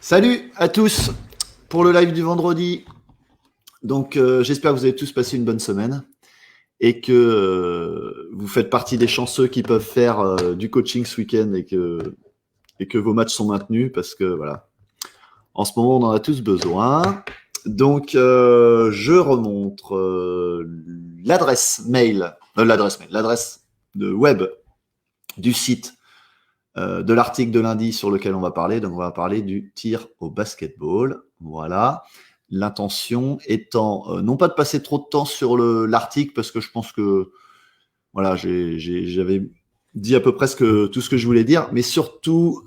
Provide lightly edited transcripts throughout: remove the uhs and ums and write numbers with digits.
Salut à tous pour le live du vendredi. Donc, j'espère que vous avez tous passé une bonne semaine et que vous faites partie des chanceux qui peuvent faire du coaching ce week-end et que vos matchs sont maintenus parce que voilà, en ce moment, on en a tous besoin. Donc, je remontre l'adresse de web du site de l'article de lundi sur lequel on va parler. Donc, on va parler du tir au basketball. Voilà. L'intention étant non pas de passer trop de temps sur l'article parce que je pense que voilà, j'avais dit à peu près tout ce que je voulais dire, mais surtout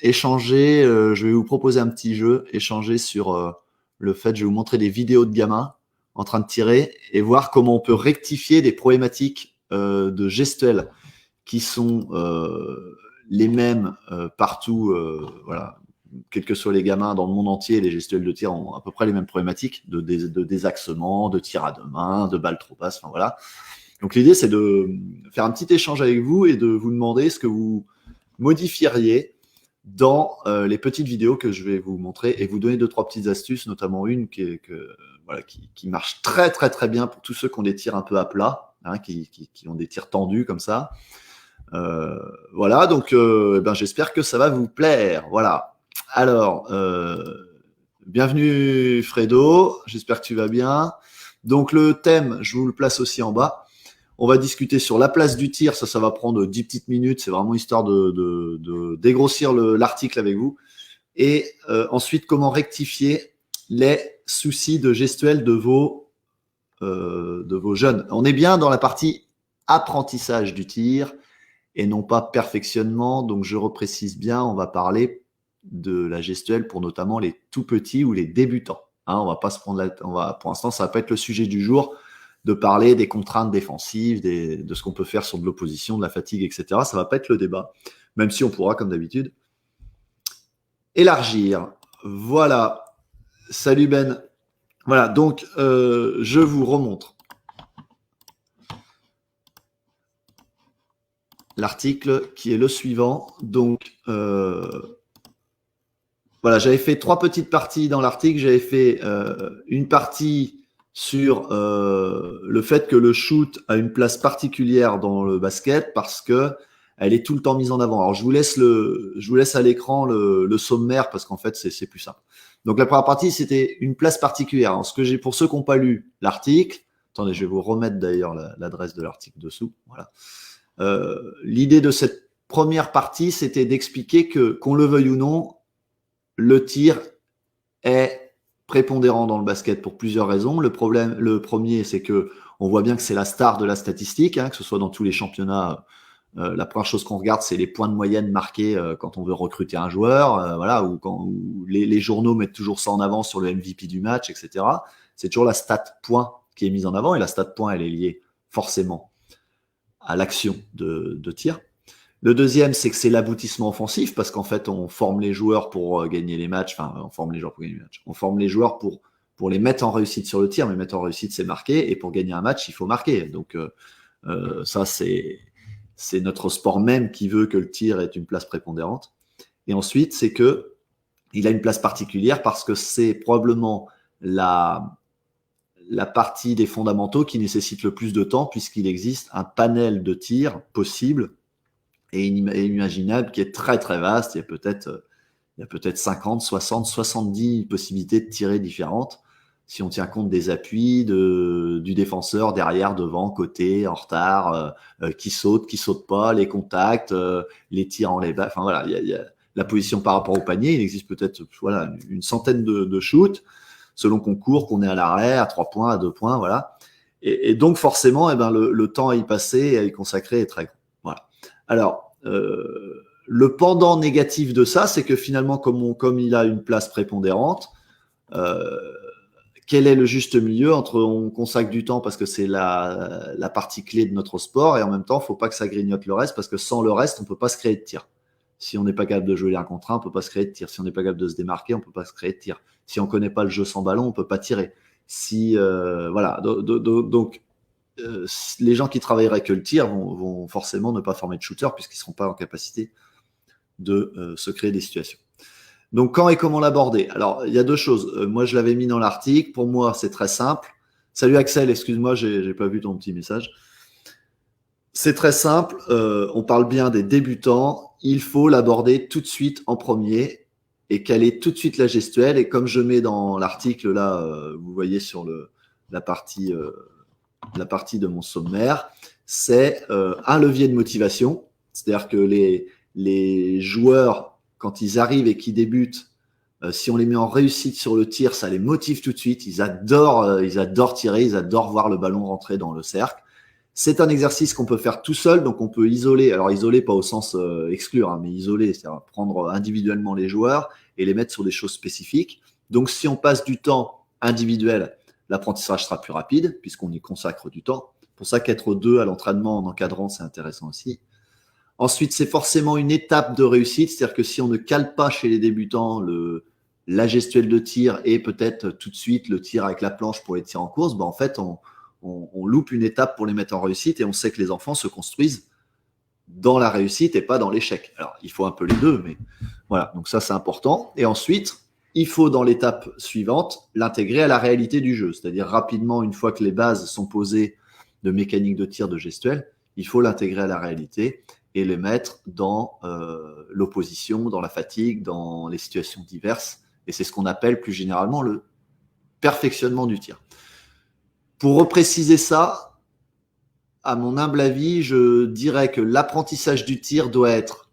échanger. Je vais vous proposer un petit jeu, échanger sur le fait. Je vais vous montrer des vidéos de gamins en train de tirer et voir comment on peut rectifier des problématiques de gestuelle qui sont les mêmes partout, voilà, quels que soient les gamins dans le monde entier, les gestuels de tir ont à peu près les mêmes problématiques de désaxement, de tir à deux mains, de balles trop basses, enfin voilà. Donc l'idée, c'est de faire un petit échange avec vous et de vous demander ce que vous modifieriez dans les petites vidéos que je vais vous montrer et vous donner 2-3 petites astuces, notamment une qui marche très très très bien pour tous ceux qui ont des tirs un peu à plat, hein, qui ont des tirs tendus comme ça. Voilà, donc j'espère que ça va vous plaire. Voilà. Alors, bienvenue Fredo, j'espère que tu vas bien. Donc le thème, je vous le place aussi en bas. On va discuter sur la place du tir, ça va prendre 10 petites minutes, c'est vraiment histoire de dégrossir l'article avec vous. Et ensuite, comment rectifier les soucis de gestuelle de vos jeunes. On est bien dans la partie apprentissage du tir et non pas perfectionnement. Donc, je reprécise bien, on va parler de la gestuelle pour notamment les tout petits ou les débutants. Hein, on va pas se prendre pour l'instant, ça va pas être le sujet du jour de parler des contraintes défensives, de ce qu'on peut faire sur de l'opposition, de la fatigue, etc. Ça va pas être le débat, même si on pourra, comme d'habitude, élargir. Voilà. Salut Ben. Voilà, donc je vous remontre l'article qui est le suivant. Donc, voilà, j'avais fait 3 petites parties dans l'article. J'avais fait une partie sur le fait que le shoot a une place particulière dans le basket parce que elle est tout le temps mise en avant. Alors, je vous laisse à l'écran le sommaire parce qu'en fait, c'est plus simple. Donc, la première partie, c'était une place particulière. Alors, pour ceux qui n'ont pas lu l'article, attendez, je vais vous remettre d'ailleurs l'adresse de l'article dessous. Voilà. L'idée de cette première partie, c'était d'expliquer que, qu'on le veuille ou non, le tir est prépondérant dans le basket pour plusieurs raisons. Le premier, c'est que on voit bien que c'est la star de la statistique, hein, que ce soit dans tous les championnats. La première chose qu'on regarde, c'est les points de moyenne marqués quand on veut recruter un joueur, voilà, où les journaux mettent toujours ça en avant sur le MVP du match, etc. C'est toujours la stat point qui est mise en avant, et la stat point, elle est liée forcément à l'action de tir. Le deuxième, c'est que c'est l'aboutissement offensif, parce qu'en fait, on forme les joueurs pour gagner les matchs. Enfin, on forme les joueurs pour gagner les matchs. On forme les joueurs pour les mettre en réussite sur le tir, mais mettre en réussite, c'est marquer. Et pour gagner un match, il faut marquer. Donc, ça, c'est notre sport même qui veut que le tir ait une place prépondérante. Et ensuite, c'est que il a une place particulière parce que c'est probablement la partie des fondamentaux qui nécessite le plus de temps, puisqu'il existe un panel de tirs possibles et inimaginable qui est très très vaste. Il y a peut-être 50, 60, 70 possibilités de tirer différentes si on tient compte des appuis du défenseur derrière, devant, côté, en retard, qui saute pas, les contacts, les tirs en les bas. Enfin voilà, il y a la position par rapport au panier. Il existe peut-être voilà une centaine de shoots selon qu'on court, qu'on est à l'arrêt, à 3 points, à 2 points, voilà. Et donc forcément, le temps à y passer et à y consacrer est très grand. Voilà. Alors, le pendant négatif de ça, c'est que finalement, comme il a une place prépondérante, quel est le juste milieu entre on consacre du temps parce que c'est la partie clé de notre sport et en même temps, il ne faut pas que ça grignote le reste parce que sans le reste, on ne peut pas se créer de tir. Si on n'est pas capable de jouer un contre un, on ne peut pas se créer de tir. Si on n'est pas capable de se démarquer, on ne peut pas se créer de tir. Si on ne connaît pas le jeu sans ballon, on ne peut pas tirer. Voilà. Donc, les gens qui travailleraient que le tir vont forcément ne pas former de shooter puisqu'ils ne seront pas en capacité de se créer des situations. Donc, quand et comment l'aborder? Alors, il y a deux choses. Moi, je l'avais mis dans l'article. Pour moi, c'est très simple. Salut Axel, excuse-moi, j'ai pas vu ton petit message. C'est très simple. On parle bien des débutants. Il faut l'aborder tout de suite en premier et caler tout de suite la gestuelle. Et comme je mets dans l'article là, vous voyez sur la partie de mon sommaire, c'est un levier de motivation. C'est-à-dire que les joueurs, quand ils arrivent et qu'ils débutent, si on les met en réussite sur le tir, ça les motive tout de suite. Ils adorent tirer, ils adorent voir le ballon rentrer dans le cercle. C'est un exercice qu'on peut faire tout seul, donc on peut isoler. Alors isoler pas au sens exclure, mais isoler, c'est-à-dire prendre individuellement les joueurs et les mettre sur des choses spécifiques. Donc si on passe du temps individuel, l'apprentissage sera plus rapide puisqu'on y consacre du temps. Pour ça qu'être deux à l'entraînement en encadrant, c'est intéressant aussi. Ensuite, c'est forcément une étape de réussite, c'est-à-dire que si on ne cale pas chez les débutants la gestuelle de tir et peut-être tout de suite le tir avec la planche pour les tirs en course, en fait, on loupe une étape pour les mettre en réussite et on sait que les enfants se construisent dans la réussite et pas dans l'échec. Alors, il faut un peu les deux, mais voilà, donc ça, c'est important. Et ensuite, il faut, dans l'étape suivante, l'intégrer à la réalité du jeu, c'est-à-dire rapidement, une fois que les bases sont posées de mécanique de tir, de gestuelle, il faut l'intégrer à la réalité et les mettre dans l'opposition, dans la fatigue, dans les situations diverses. Et c'est ce qu'on appelle plus généralement le perfectionnement du tir. Pour repréciser ça, à mon humble avis, je dirais que l'apprentissage du tir doit être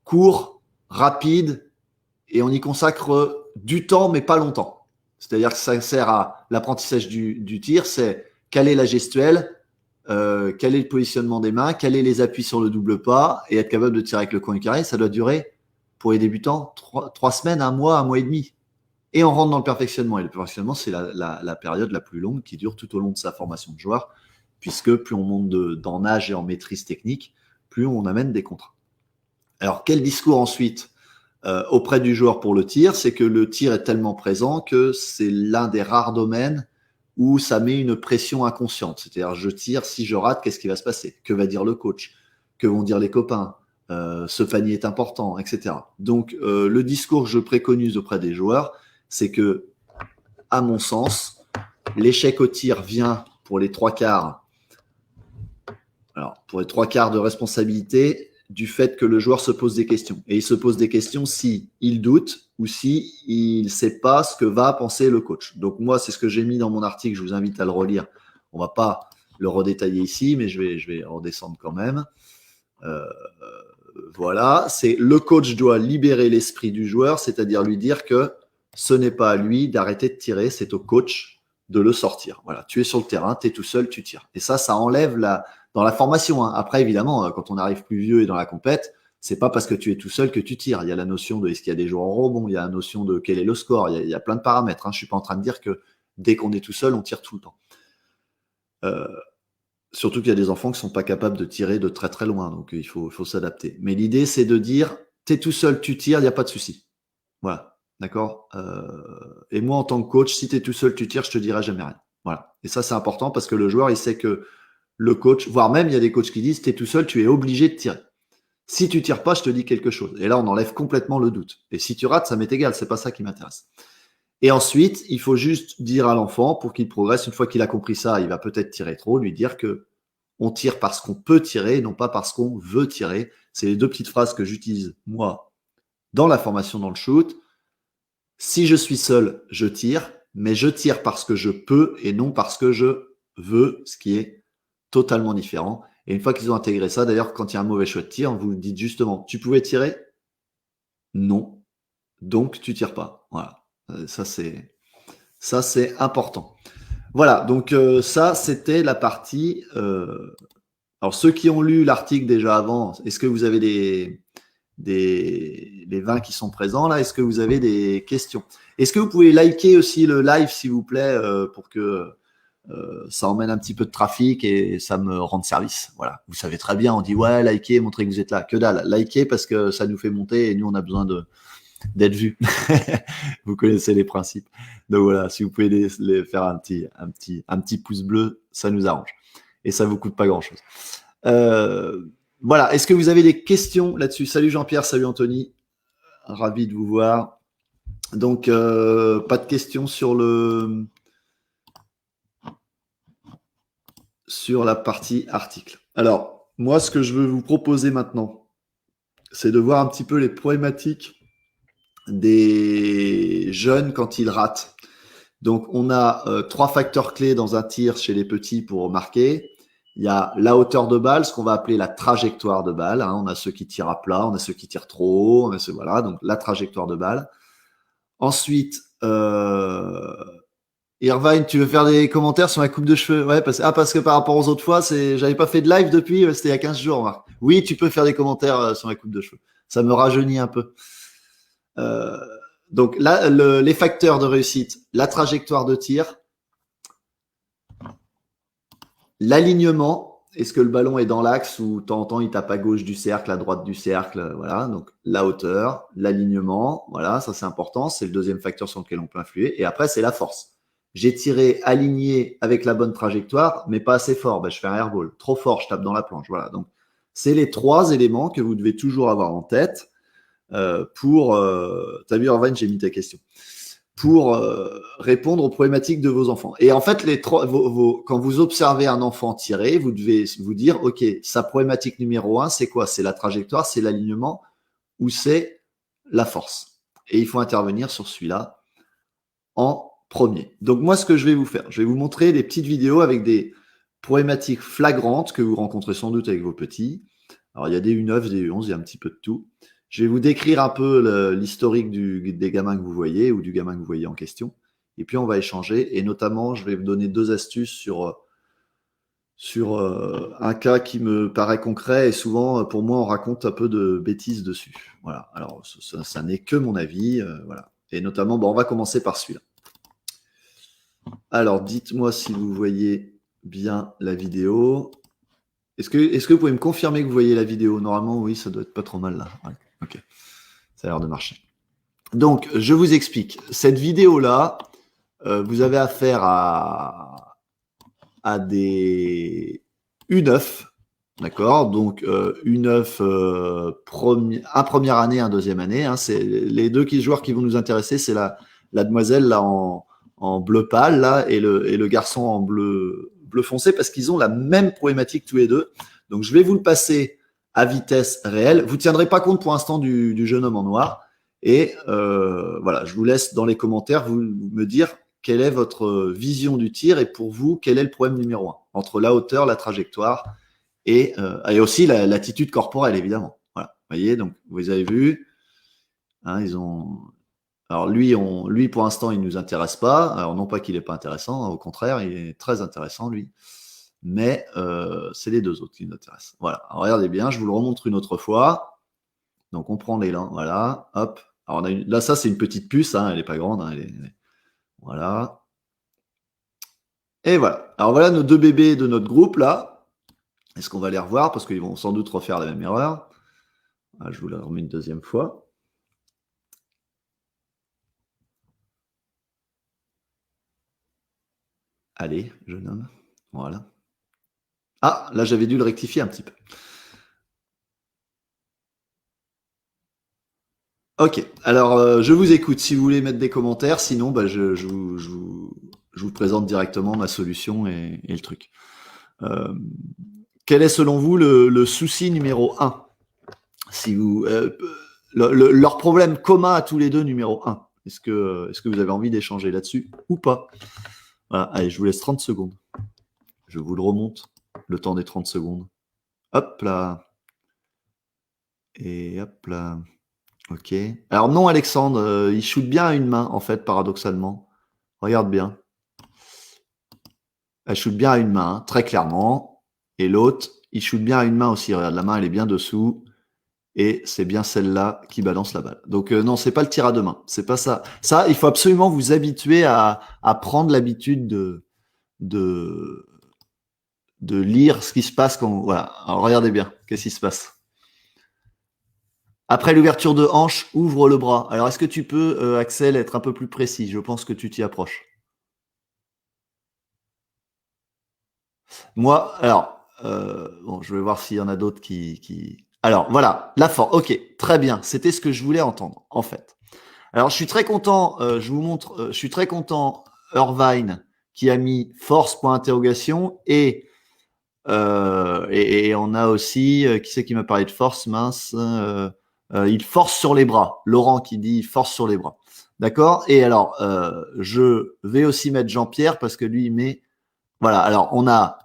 court, rapide, et on y consacre du temps, mais pas longtemps. C'est-à-dire que ça sert à l'apprentissage du tir, c'est caler la gestuelle, caler le positionnement des mains, caler les appuis sur le double pas, et être capable de tirer avec le coin carré. Ça doit durer, pour les débutants, 3 semaines, un mois et demi. Et on rentre dans le perfectionnement. Et le perfectionnement, c'est la période la plus longue qui dure tout au long de sa formation de joueur, puisque plus on monte dans âge et en maîtrise technique, plus on amène des contrats. Alors, quel discours ensuite auprès du joueur pour le tir? C'est que le tir est tellement présent que c'est l'un des rares domaines où ça met une pression inconsciente. C'est-à-dire, je tire, si je rate, qu'est-ce qui va se passer? Que va dire le coach? Que vont dire les copains? Ce panier est important, etc. Donc, le discours que je préconise auprès des joueurs, c'est que, à mon sens, l'échec au tir vient pour les 3/4. Alors, pour les 3/4 de responsabilité du fait que le joueur se pose des questions. Et il se pose des questions si il doute ou si il ne sait pas ce que va penser le coach. Donc moi, c'est ce que j'ai mis dans mon article. Je vous invite à le relire. On va pas le redétailler ici, mais je vais redescendre quand même. Voilà, c'est le coach doit libérer l'esprit du joueur, c'est-à-dire lui dire que ce n'est pas à lui d'arrêter de tirer, c'est au coach de le sortir. Voilà, tu es sur le terrain, tu es tout seul, tu tires. Et ça enlève dans la formation. Hein. Après, évidemment, quand on arrive plus vieux et dans la compète, c'est pas parce que tu es tout seul que tu tires. Il y a la notion de est-ce qu'il y a des joueurs en rebond, il y a la notion de quel est le score, il y a plein de paramètres. Hein. Je suis pas en train de dire que dès qu'on est tout seul, on tire tout le temps. Surtout qu'il y a des enfants qui sont pas capables de tirer de très très loin, donc il faut s'adapter. Mais l'idée, c'est de dire, tu es tout seul, tu tires, il n'y a pas de souci. Voilà. D'accord. Et moi, en tant que coach, si tu es tout seul, tu tires, je te dirai jamais rien. Voilà. Et ça, c'est important parce que le joueur, il sait que le coach, voire même, il y a des coachs qui disent, tu es tout seul, tu es obligé de tirer. Si tu tires pas, je te dis quelque chose. Et là, on enlève complètement le doute. Et si tu rates, ça m'est égal, c'est pas ça qui m'intéresse. Et ensuite, il faut juste dire à l'enfant, pour qu'il progresse, une fois qu'il a compris ça, il va peut-être tirer trop, lui dire que on tire parce qu'on peut tirer, non pas parce qu'on veut tirer. C'est les deux petites phrases que j'utilise, moi, dans la formation dans le shoot. Si je suis seul, je tire, mais je tire parce que je peux et non parce que je veux, ce qui est totalement différent. Et une fois qu'ils ont intégré ça, d'ailleurs, quand il y a un mauvais choix de tir, vous dites justement, tu pouvais tirer? Non. Donc, tu tires pas. Voilà. Ça, c'est important. Voilà. Donc, ça, c'était la partie. Alors, ceux qui ont lu l'article déjà avant, est-ce que vous avez les 20 qui sont présents là? Est-ce que vous avez des questions? Est-ce que vous pouvez liker aussi le live, s'il vous plaît, pour que ça emmène un petit peu de trafic et ça me rende service. Voilà. Vous savez très bien, on dit ouais, likez, montrez que vous êtes là. Que dalle, likez parce que ça nous fait monter et nous on a besoin d'être vus. Vous connaissez les principes. Donc voilà, si vous pouvez les faire un petit pouce bleu, ça nous arrange et ça vous coûte pas grand chose. Voilà. Est-ce que vous avez des questions là-dessus? Salut Jean-Pierre, salut Anthony, ravi de vous voir. Donc, pas de questions sur la partie article. Alors, moi, ce que je veux vous proposer maintenant, c'est de voir un petit peu les problématiques des jeunes quand ils ratent. Donc, on a 3 facteurs clés dans un tir chez les petits pour marquer. Il y a la hauteur de balle, ce qu'on va appeler la trajectoire de balle. Hein. On a ceux qui tirent à plat, on a ceux qui tirent trop haut, on a ceux, voilà, donc la trajectoire de balle. Ensuite, Irvine, tu veux faire des commentaires sur ma coupe de cheveux? Ouais, parce que par rapport aux autres fois, j'avais pas fait de live depuis, c'était il y a 15 jours, Marc. Oui, tu peux faire des commentaires sur ma coupe de cheveux. Ça me rajeunit un peu. Euh, donc là, les facteurs de réussite, la trajectoire de tir, l'alignement. Est-ce que le ballon est dans l'axe ou de temps en temps il tape à gauche du cercle, à droite du cercle, voilà. Donc la hauteur, l'alignement, voilà, ça c'est important. C'est le deuxième facteur sur lequel on peut influer. Et après, c'est la force. J'ai tiré aligné avec la bonne trajectoire, mais pas assez fort. Ben, je fais un airball. Trop fort, je tape dans la planche. Voilà. Donc, c'est les 3 éléments que vous devez toujours avoir en tête pour. T'as vu, Irvine, j'ai mis ta question. Pour répondre aux problématiques de vos enfants. Et en fait, quand vous observez un enfant tirer, vous devez vous dire, OK, sa problématique numéro 1, c'est quoi? C'est la trajectoire, c'est l'alignement ou c'est la force? Et il faut intervenir sur celui-là en premier. Donc moi, ce que je vais vous faire, je vais vous montrer des petites vidéos avec des problématiques flagrantes que vous rencontrez sans doute avec vos petits. Alors, il y a des U9, des U11, il y a un petit peu de tout. Je vais vous décrire un peu l'historique des gamins que vous voyez ou du gamin que vous voyez en question. Et puis, on va échanger. Et notamment, je vais vous donner 2 astuces sur un cas qui me paraît concret. Et souvent, pour moi, on raconte un peu de bêtises dessus. Voilà. Alors, ça n'est que mon avis. Voilà. Et notamment, bon, on va commencer par celui-là. Alors, dites-moi si vous voyez bien la vidéo. Est-ce que vous pouvez me confirmer que vous voyez la vidéo? Normalement, oui, ça doit être pas trop mal là. Ouais. Ok, ça a l'air de marcher. Donc, je vous explique. Cette vidéo-là, vous avez affaire à des U9, d'accord? Donc, U9, un première année, un deuxième année. Hein, c'est les 2 joueurs qui vont nous intéresser, c'est la demoiselle là en bleu pâle là et le garçon en bleu foncé parce qu'ils ont la même problématique tous les 2. Donc, je vais vous le passer à vitesse réelle. Vous tiendrez pas compte pour l'instant du jeune homme en noir. Et voilà, je vous laisse dans les commentaires vous me dire quelle est votre vision du tir et pour vous, quel est le problème numéro 1 entre la hauteur, la trajectoire et aussi l'attitude corporelle, évidemment. Voilà, vous voyez, donc vous avez vu, hein, ils ont. Alors lui pour l'instant, il nous intéresse pas. Alors non pas qu'il est pas intéressant, hein, au contraire, il est très intéressant lui. Mais c'est les 2 autres qui nous intéressent. Voilà. Alors, regardez bien, je vous le remontre une autre fois. Donc on prend l'élan, voilà, hop. Alors là, ça c'est une petite puce, hein, elle est pas grande, hein, voilà. Et voilà. Alors voilà nos 2 bébés de notre groupe là. Est-ce qu'on va les revoir parce qu'ils vont sans doute refaire la même erreur? Ah, je vous la remets une deuxième fois. Allez, jeune homme. Voilà. Ah, là j'avais dû le rectifier un petit peu. Ok, alors je vous écoute si vous voulez mettre des commentaires, sinon bah, je vous présente directement ma solution et le truc. Quel est selon vous le souci numéro 1? Si vous, leur problème commun à tous les 2 numéro 1. Est-ce que vous avez envie d'échanger là-dessus ou pas? Voilà, allez, je vous laisse 30 secondes. Je vous le remonte, le temps des 30 secondes. Hop là. Et hop là. Ok. Alors non, Alexandre, il shoot bien à une main, en fait, paradoxalement. Regarde bien. Elle shoot bien à une main, hein, très clairement. Et l'autre, il shoot bien à une main aussi. Regarde, la main, elle est bien dessous. Et c'est bien celle-là qui balance la balle. Donc non, c'est pas le tir à 2 mains. C'est pas ça. Ça, il faut absolument vous habituer à prendre l'habitude de lire ce qui se passe quand. Voilà. Alors regardez bien. Qu'est-ce qui se passe? Après l'ouverture de hanche, ouvre le bras. Alors est-ce que tu peux, Axel, être un peu plus précis? Je pense que tu t'y approches. Moi, alors, bon, je vais voir s'il y en a d'autres qui. Alors voilà, la force. Ok, très bien. C'était ce que je voulais entendre, en fait. Alors, je suis très content, je vous montre, je suis très content, Irvine, qui a mis force point interrogation et on a aussi, qui c'est qui m'a parlé de force, mince, il force sur les bras. Laurent qui dit force sur les bras. D'accord? Et alors, je vais aussi mettre Jean-Pierre parce que lui, il met, voilà. Alors, on a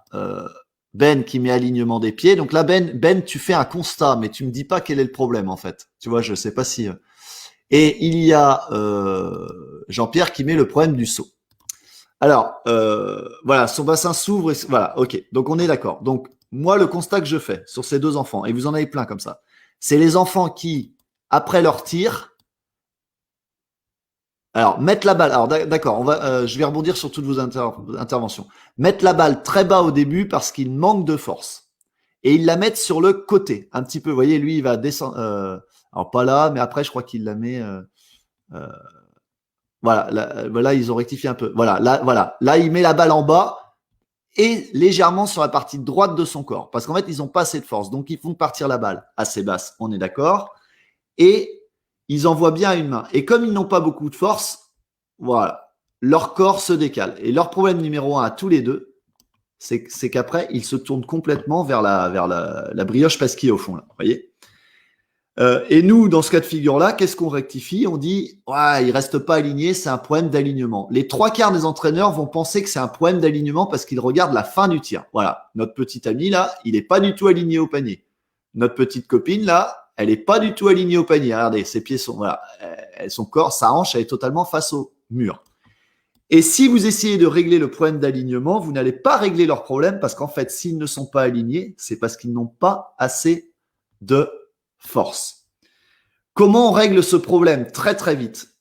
Ben qui met alignement des pieds. Donc là, Ben, tu fais un constat, mais tu me dis pas quel est le problème en fait. Tu vois, je sais pas si. Et il y a Jean-Pierre qui met le problème du saut. Alors, voilà, son bassin s'ouvre. Voilà, ok. Donc, on est d'accord. Donc, moi, le constat que je fais sur ces deux enfants, et vous en avez plein comme ça, c'est les enfants qui, après leur tir, alors, mettre la balle. Alors, d'accord, je vais rebondir sur toutes vos interventions. Mettre la balle très bas au début parce qu'il manque de force. Et ils la mettent sur le côté, un petit peu. Vous voyez, lui, il va descendre. Alors, pas là, mais après, je crois qu'il la met. Euh, voilà, là, ils ont rectifié un peu. Voilà. Là, il met la balle en bas et légèrement sur la partie droite de son corps. Parce qu'en fait, ils n'ont pas assez de force. Donc, ils font partir la balle assez basse, on est d'accord. Et ils envoient bien à une main. Et comme ils n'ont pas beaucoup de force, voilà, leur corps se décale. Et leur problème numéro 1 à tous les deux, c'est qu'après, ils se tournent complètement vers la brioche pasquille au fond, là. Vous voyez? Et nous, dans ce cas de figure-là, qu'est-ce qu'on rectifie? On dit, ouais, il reste pas aligné, c'est un problème d'alignement. Les 3/4 des entraîneurs vont penser que c'est un problème d'alignement parce qu'ils regardent la fin du tir. Voilà, notre petit ami là, il n'est pas du tout aligné au panier. Notre petite copine là, elle n'est pas du tout alignée au panier. Regardez, ses pieds sont, voilà, son corps, sa hanche, elle est totalement face au mur. Et si vous essayez de régler le problème d'alignement, vous n'allez pas régler leur problème parce qu'en fait, s'ils ne sont pas alignés, c'est parce qu'ils n'ont pas assez de force. Comment on règle ce problème très très vite?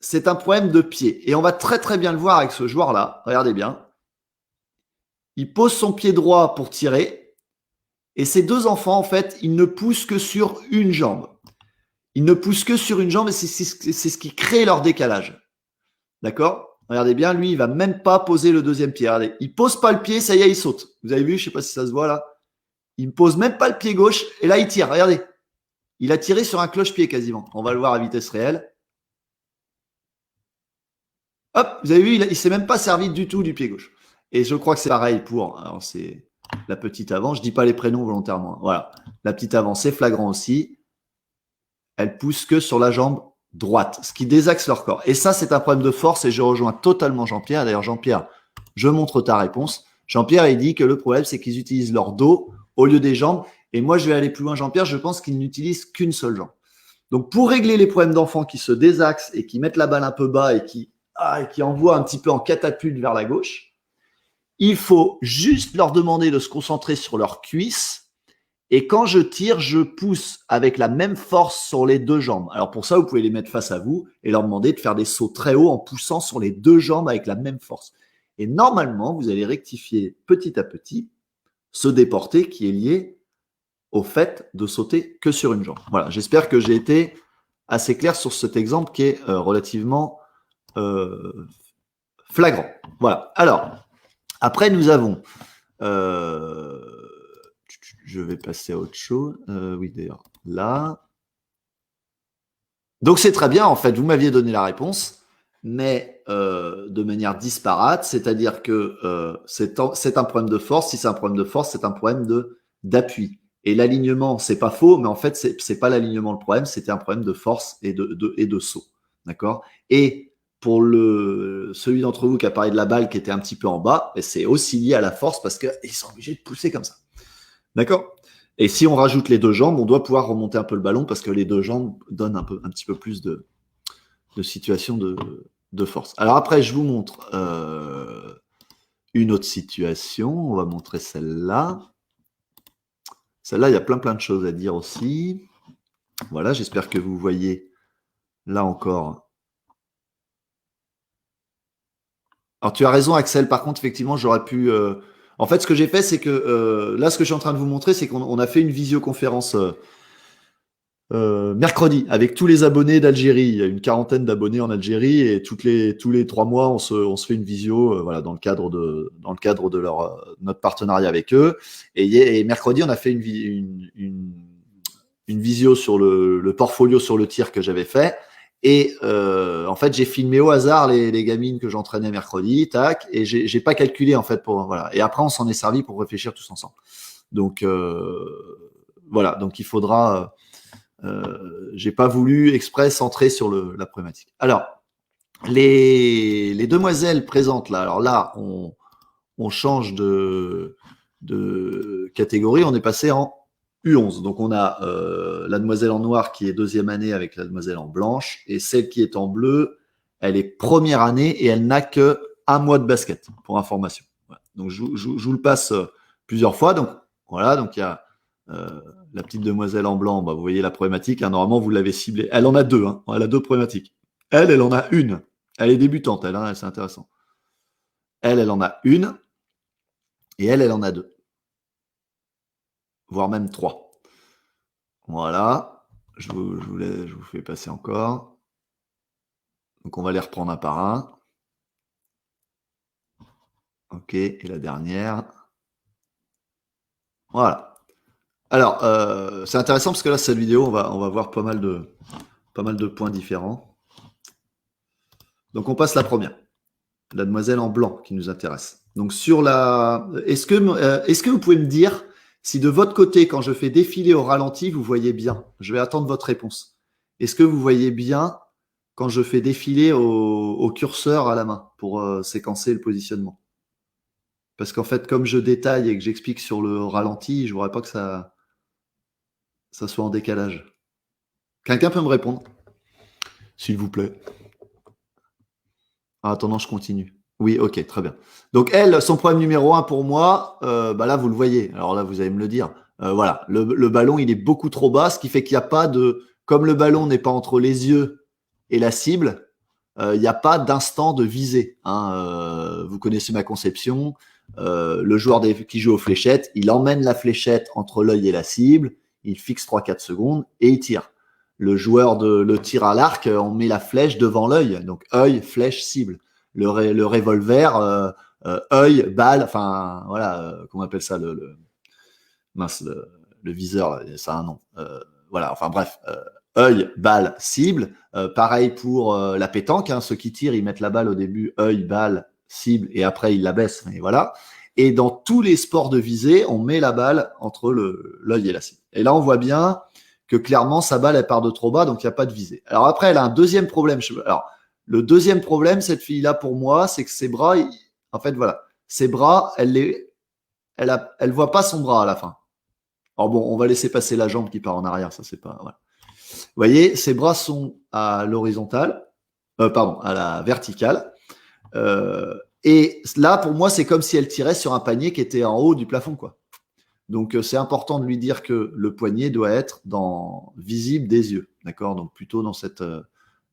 C'est un problème de pied. Et on va très très bien le voir avec ce joueur-là. Regardez bien. Il pose son pied droit pour tirer. Et ces deux enfants, en fait, ils ne poussent que sur une jambe. Ils ne poussent que sur une jambe et c'est ce qui crée leur décalage. D'accord? Regardez bien, lui, il va même pas poser le deuxième pied. Regardez, il pose pas le pied, ça y est, il saute. Vous avez vu? Je sais pas si ça se voit là. Il ne pose même pas le pied gauche et là, il tire. Regardez. Il a tiré sur un cloche-pied quasiment. On va le voir à vitesse réelle. Hop, vous avez vu, il ne s'est même pas servi du tout du pied gauche. Et je crois que c'est pareil pour. Alors, c'est la petite avant. Je ne dis pas les prénoms volontairement. Voilà. La petite avant, c'est flagrant aussi. Elle pousse que sur la jambe droite, ce qui désaxe leur corps. Et ça, c'est un problème de force et je rejoins totalement Jean-Pierre. D'ailleurs, Jean-Pierre, je montre ta réponse. Jean-Pierre, il dit que le problème, c'est qu'ils utilisent leur dos au lieu des jambes. Et moi, je vais aller plus loin, Jean-Pierre. Je pense qu'ils n'utilisent qu'une seule jambe. Donc, pour régler les problèmes d'enfants qui se désaxent et qui mettent la balle un peu bas et qui envoient un petit peu en catapulte vers la gauche, il faut juste leur demander de se concentrer sur leurs cuisses. Et quand je tire, je pousse avec la même force sur les deux jambes. Alors pour ça, vous pouvez les mettre face à vous et leur demander de faire des sauts très hauts en poussant sur les deux jambes avec la même force. Et normalement, vous allez rectifier petit à petit ce déporté qui est lié au fait de sauter que sur une jambe. Voilà, j'espère que j'ai été assez clair sur cet exemple qui est relativement flagrant. Voilà. Alors, après, nous avons... je vais passer à autre chose. Oui, d'ailleurs, là. Donc, c'est très bien, en fait. Vous m'aviez donné la réponse, mais de manière disparate. C'est-à-dire que c'est un problème de force. Si c'est un problème de force, c'est un problème d'appui. Et l'alignement, c'est pas faux, mais en fait, c'est pas l'alignement le problème, c'était un problème de force et de saut. D'accord? Et pour celui d'entre vous qui a parlé de la balle qui était un petit peu en bas, c'est aussi lié à la force parce qu'ils sont obligés de pousser comme ça. D'accord? Et si on rajoute les deux jambes, on doit pouvoir remonter un peu le ballon parce que les deux jambes donnent un petit peu plus de situation de force. Alors après, je vous montre une autre situation. On va montrer celle-là. Celle-là, il y a plein de choses à dire aussi. Voilà, j'espère que vous voyez là encore. Alors, tu as raison, Axel. Par contre, effectivement, j'aurais pu... En fait, ce que j'ai fait, c'est que là, ce que je suis en train de vous montrer, c'est qu'on a fait une visioconférence mercredi avec tous les abonnés d'Algérie. Il y a une quarantaine d'abonnés en Algérie et tous les 3 mois, on se fait une visio voilà, dans le cadre de notre partenariat avec eux. Et mercredi, on a fait une visio sur le portfolio sur le tir que j'avais fait. Et en fait, j'ai filmé au hasard les gamines que j'entraînais mercredi, tac, et j'ai pas calculé en fait voilà. Et après, on s'en est servi pour réfléchir tous ensemble. Donc voilà, donc il faudra. J'ai pas voulu exprès centrer sur la problématique. Alors, les demoiselles présentes là. Alors là, on change de catégorie. On est passé en U11. Donc on a la demoiselle en noir qui est deuxième année avec la demoiselle en blanche, et celle qui est en bleu, elle est première année et elle n'a que un mois de basket, pour information. Voilà. Donc je vous le passe plusieurs fois. Donc voilà, donc il y a la petite demoiselle en blanc, bah, vous voyez la problématique, hein, normalement vous l'avez ciblée. Elle en a deux, hein, elle a deux problématiques. Elle en a une. Elle est débutante, elle, hein, c'est intéressant. Elle en a une, et elle en a deux. Voire même trois. Voilà, je vous fais passer encore. Donc on va les reprendre un par un. Ok, et la dernière. Voilà. Alors, c'est intéressant parce que là, cette vidéo, on va voir pas mal de points différents. Donc on passe la première. La demoiselle en blanc qui nous intéresse. Donc sur la... Est-ce que vous pouvez me dire si de votre côté, quand je fais défiler au ralenti, vous voyez bien? Je vais attendre votre réponse. Est-ce que vous voyez bien quand je fais défiler au curseur à la main pour séquencer le positionnement? Parce qu'en fait, comme je détaille et que j'explique sur le ralenti, je ne voudrais pas que ça soit en décalage. Quelqu'un peut me répondre? S'il vous plaît. En attendant, je continue. Oui, ok, très bien. Donc elle, son problème numéro un pour moi, bah là, vous le voyez. Alors là, vous allez me le dire. Voilà, le ballon, il est beaucoup trop bas, ce qui fait qu'il n'y a pas de... Comme le ballon n'est pas entre les yeux et la cible, il n'y a pas d'instant de visée. Hein. Vous connaissez ma conception. Le joueur qui joue aux fléchettes, il emmène la fléchette entre l'œil et la cible, il fixe 3-4 secondes et il tire. Le joueur le tir à l'arc, on met la flèche devant l'œil, donc œil, flèche, cible. Le revolver, œil, balle, enfin voilà, comment on appelle ça mince, le viseur, ça a un nom. Voilà, enfin bref, œil, balle, cible. Pareil pour la pétanque, hein, ceux qui tirent, ils mettent la balle au début, œil, balle, cible, et après ils la baissent, et voilà. Et dans tous les sports de visée, on met la balle entre l'œil et la cible. Et là, on voit bien que clairement, sa balle, elle part de trop bas, donc il n'y a pas de visée. Alors après, elle a un deuxième problème. Alors, le deuxième problème, cette fille-là, pour moi, c'est que ses bras, en fait, voilà, ses bras, elle voit pas son bras à la fin. Alors bon, on va laisser passer la jambe qui part en arrière, ça c'est pas... Voilà. Vous voyez, ses bras sont à l'horizontale, pardon, à la verticale. Et là, pour moi, c'est comme si elle tirait sur un panier qui était en haut du plafond, quoi. Donc, c'est important de lui dire que le poignet doit être visible des yeux, d'accord? Donc, plutôt dans cette...